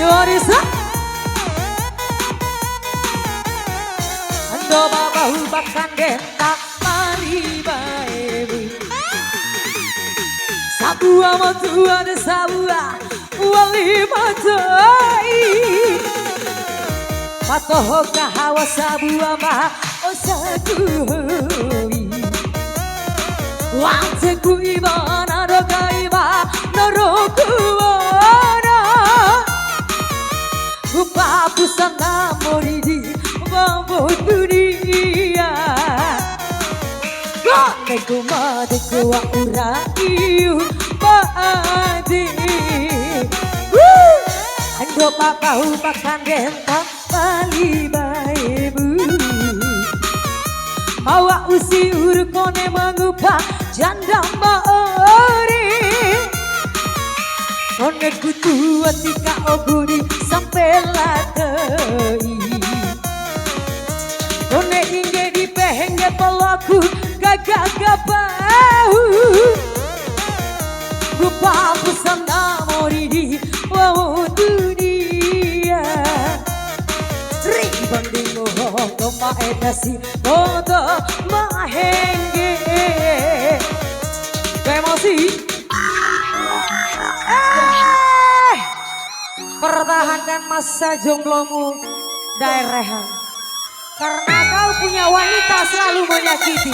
Yorisa Ando babahu bakan denta mari baebu Sabua matua de sabua wali matai Patoho kahawa sabua ma osakuhoi Wanteku iba naroka iba norokuwana Papu sana moridi mambo dunia Kone kumade kuwa uraiu maadi Ando papahu makan dentang bali baebu Mawa usi urkone mengupa janda maori Kone kutu atika oguri sampai latei Kone inge di pehenge pelaku gagak gabahu Rupa pusana moridi wow dunia Ribanding mohon koma edasi moto mahenge Emosi Pertahankan masa jomblomu daerahan Karena kau punya wanita selalu menyakiti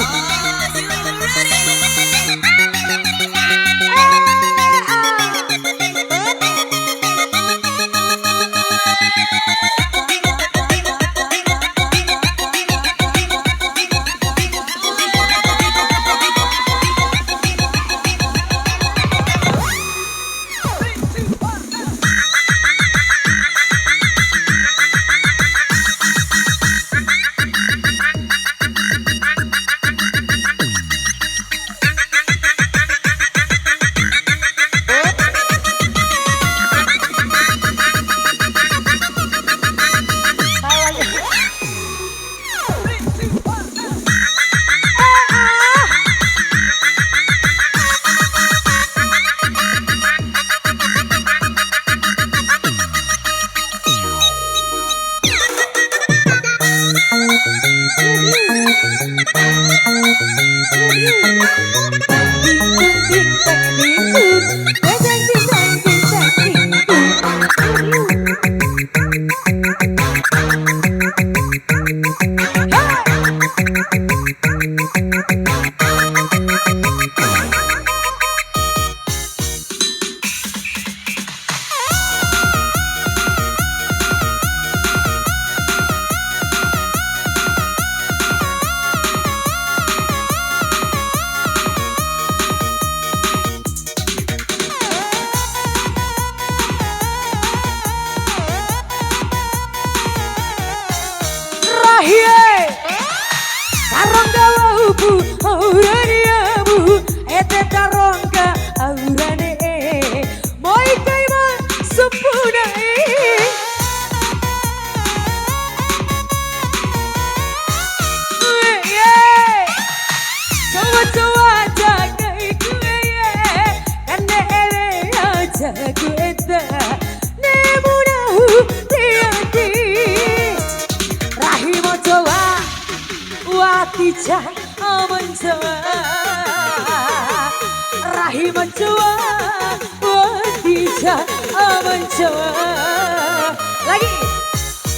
Lagi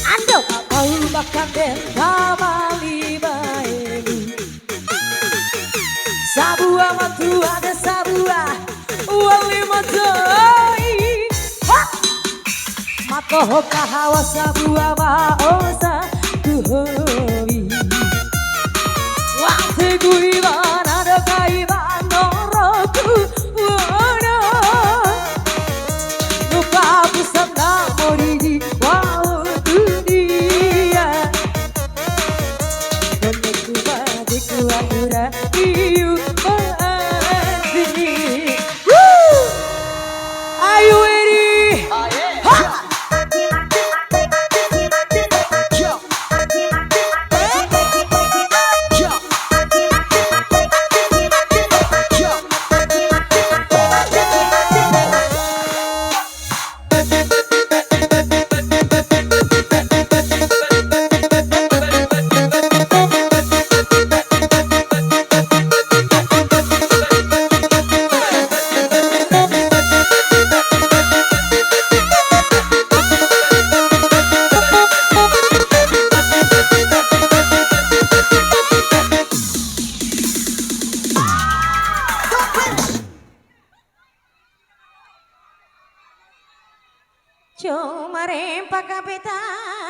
Ando mau makan denta bali baebu Sabua matua de sabua wali matai Matoho kahawa sabua ma osa kuhoi Waktu iba naroka iba noroku wana Lupa pusana moridi wow dunia Kone kumade kuwa uraiu maadi Cuma rempak kapitan